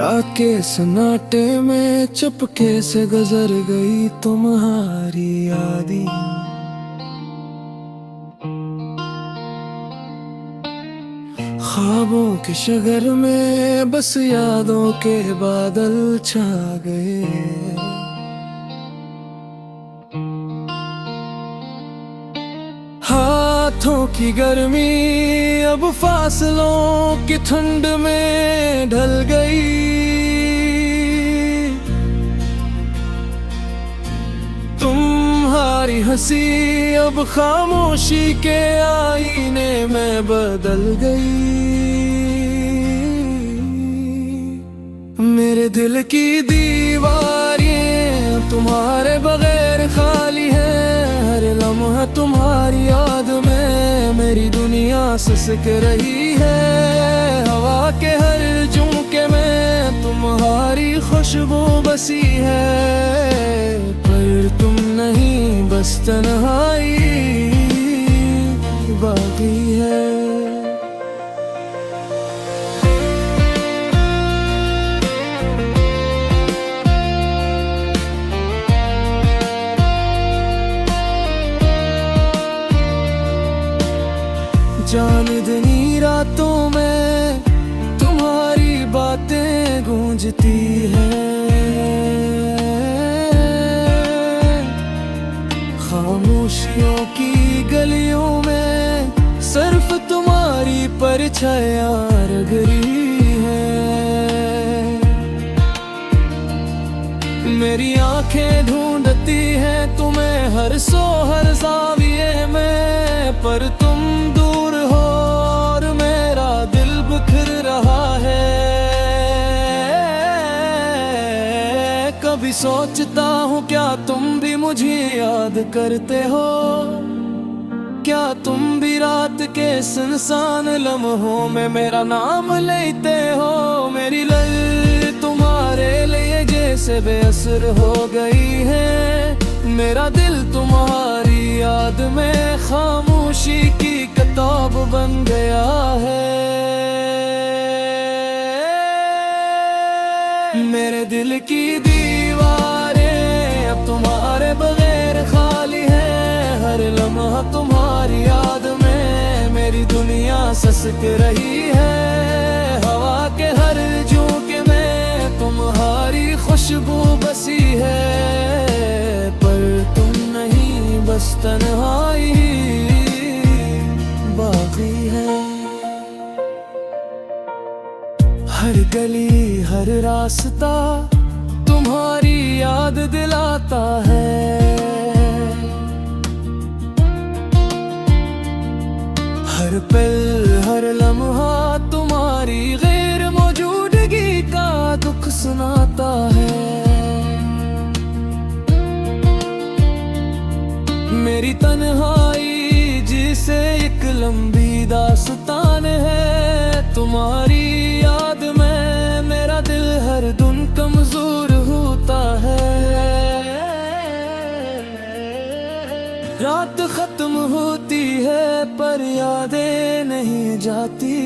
रात के सन्नाटे में चुपके से गुजर गई तुम्हारी यादी। ख्वाबों के शगर में बस यादों के बादल छा गए। हाथों की गर्मी अब फासलों की ठंड में ढल गई। तुम्हारी हंसी अब खामोशी के आईने में बदल गई। मेरे दिल की दीवारें तुम्हारे बगैर खाली है। हर लम्हा तुम्हारी याद में मेरी दुनिया सिसक रही है। हवा के हर झोंके में तुम्हारी खुशबू बसी है। पर तुम नहीं, बस तन्हाई बाकी है। चांदनी रातों में तुम्हारी बातें गूंजती है। खामोशियों की गलियों में सिर्फ तुम्हारी परछाया रगरी है। मेरी आंखें ढूंढती हैं तुम्हें हर सो हर ज़ाविये में। पर तुम दूर हो और मेरा दिल बिखर रहा है। कभी सोचता हूँ क्या तुम भी मुझे याद करते हो। क्या तुम भी रात के सुनसान लम्हों में मेरा नाम लेते हो। मेरी लल तुम्हारे लिए जैसे बेअसर हो गई है। मेरा दिल तुम्हारी याद में खामोशी की किताब बन गया है। मेरे दिल की दीवारें अब तुम्हारे बगैर खाली है। हर लम्हा तुम्हारी याद में मेरी दुनिया सिसक रही है। हवा के हर झोंके में तुम्हारी खुशबू बसी है। पर तुम नहीं, बस तन्हाई बाकी है। हर गली हर रास्ता तुम्हारी याद दिलाता है। हर पल हर लम्हा तुम्हारी गैर मौजूदगी का दुख सुनाता है। मेरी तन्हाई जिसे एक लंबी दास्तान है। तुम्हारी याद में मेरा दिल हर दिन कमजोर होता है। रात खत्म होती है पर यादें नहीं जाती।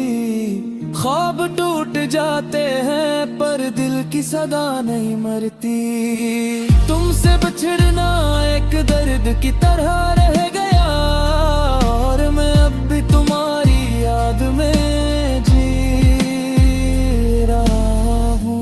ख्वाब टूट जाते हैं पर दिल की सदा नहीं मरती। तुमसे बिछड़ना एक दर्द की तरह रह गया। और मैं अब भी तुम्हारी याद में जी रहा हूँ।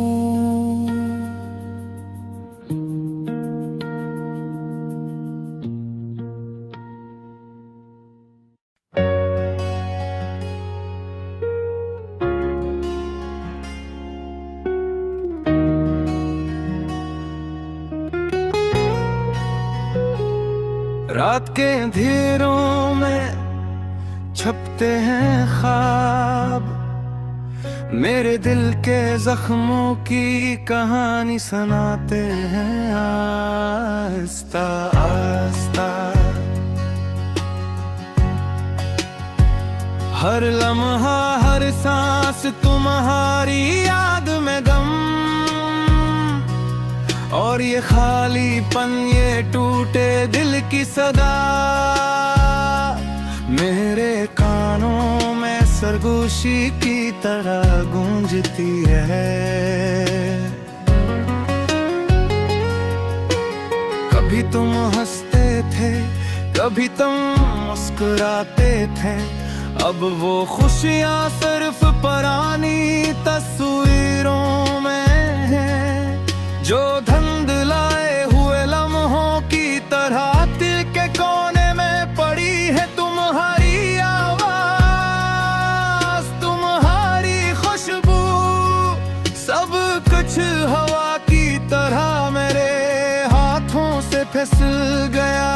रात के अंधेरों में छपते हैं ख्वाब। मेरे दिल के जख्मों की कहानी सुनाते हैं आस्ता आस्ता। हर लम्हा हर सांस तुम्हारी याद में गम। और ये खालीपन ये टूटे दिल की सदा मेरे कानों में सरगोशी की तरह गूंजती है। कभी तुम हंसते थे, कभी तुम मुस्कुराते थे, अब वो खुशियाँ सिर्फ पुरानी तस्वीरों में है, जो धुंधलाए हुए लम्हों की तरह दिल के कोने में पड़ी है। तुम्हारी आवाज, तुम्हारी खुशबू, सब कुछ हवा की तरह मेरे हाथों से फिसल गया।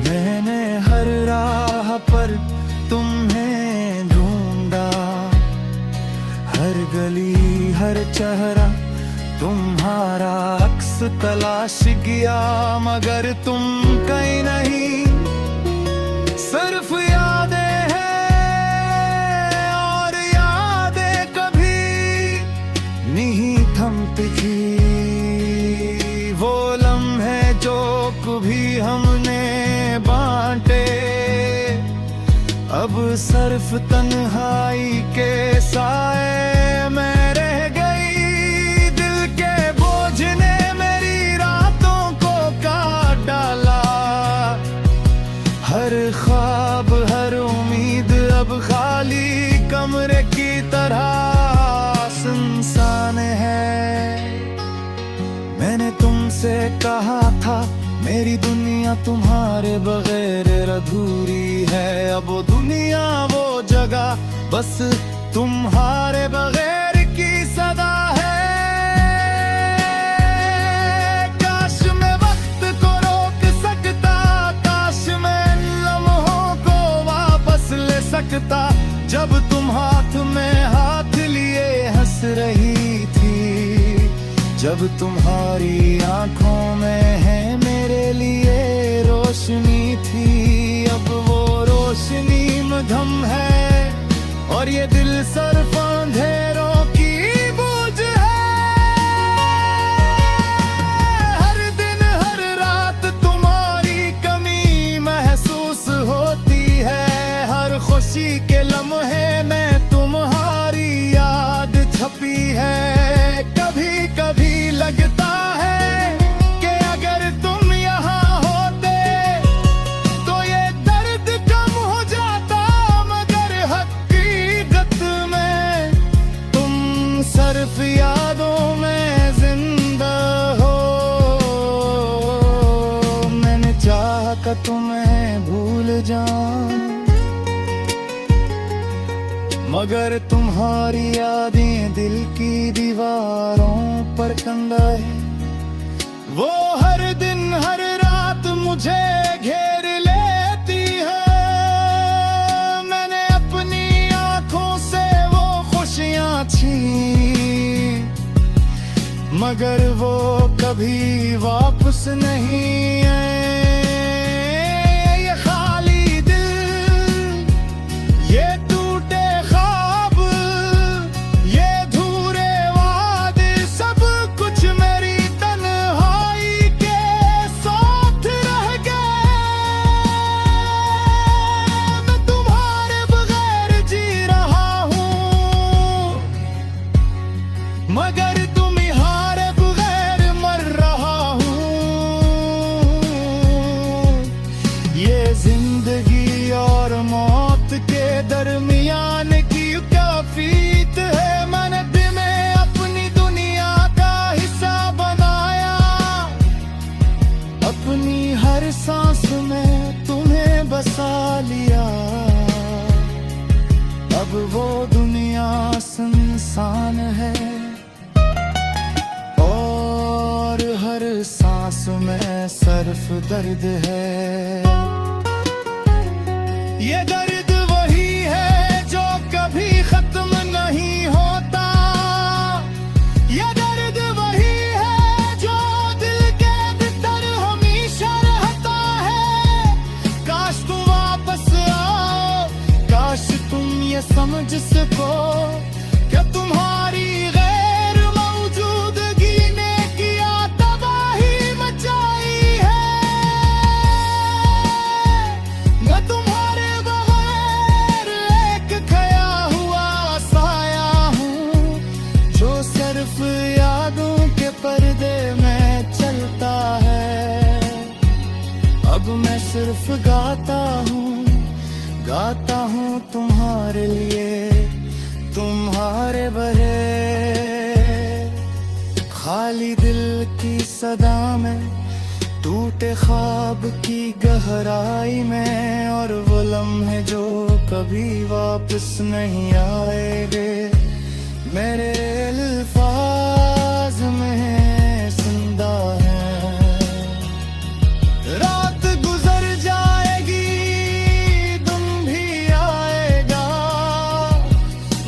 मैंने हर राह पर तुम्हें ढूंढा, हर गली हर चेहरा तुम्हारा अक्स तलाश किया, मगर तुम कहीं नहीं, सिर्फ यादें हैं और यादें कभी नहीं थमती थी। वो लम्हे जो कभी हमने बांटे, अब सिर्फ तन्हाई के साए में रह गई। दिल के बोझ ने मेरी रातों को काट डाला, हर ख्वाब हर उम्मीद अब खाली कमरे की तरह सुनसान है। मैंने तुमसे कहा था मेरी दुनिया तुम्हारे बगैर अधूरी है, अब वो दुनिया वो जगह बस तुम्हारे बगैर की सदा है। काश मैं वक्त को रोक सकता, काश मैं इन लम्हों को वापस ले सकता, जब तुम हाथ में हाथ लिए हंस रही थी, जब तुम्हारी आंखों में है मेरे लिए रोशनी थी। अब वो रोशनी मध्यम है और ये दिल सिर्फ अंधेरों की बूझ है। हर दिन हर रात तुम्हारी कमी महसूस होती है, हर खुशी के लम्हे में तुम्हारी याद छपी है। कभी कभी लगता है कि अगर तुम यहाँ होते तो ये दर्द कम हो जाता, मगर हकीकत में तुम सिर्फ यादों में जिंदा हो। मैंने चाहा कि तुम्हें भूल जाऊं, मगर तुम्हारी यादें दिल की दीवारों पर कंगाए। वो हर दिन हर रात मुझे घेर लेती है, मैंने अपनी आंखों से वो खुशियाँ छीन, मगर वो कभी वापस नहीं आए। ये खाली दिल, ये मगर तुम्हारे बगैर मर रहा हूँ। ये जिंदगी और मौत के दरमियान की क्या फीत है। मैंने तुम्हें अपनी दुनिया का हिस्सा बनाया, अपनी हर सांस में तुम्हें बसा लिया। अब वो दुनिया सुनसान है और हर सांस में सिर्फ दर्द है। ये दर्द वही है जो कभी खत्म नहीं होता, ये दर्द वही है जो दिल के भीतर हमेशा रहता है। काश तुम वापस आओ, काश तुम ये समझ सको कि तुम्हारी गैर मौजूदगी ने किया तबाही मचाई है। मैं तुम्हारे सिर्फ गाता हूँ तुम्हारे लिए, तुम्हारे बहे खाली दिल की सदा में, टूटे ख्वाब की गहराई में, और वो लम्हे जो कभी वापस नहीं आएंगे मेरे अल्फाज में जिंदा है। रात गुजर जाएगी, दिन भी आएगा,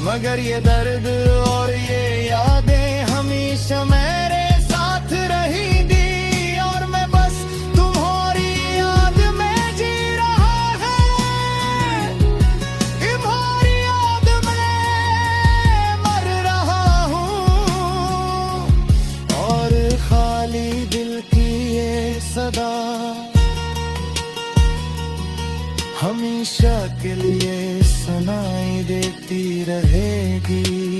मगर ये दर्द और ये यादें हमेशा मेरे साथ रहेंगी। और मैं बस तुम्हारी याद में जी रहा है, तुम्हारी याद में मर रहा हूँ, और खाली दिल की ये सदा हमेशा के लिए सुनाई देती रहेगी।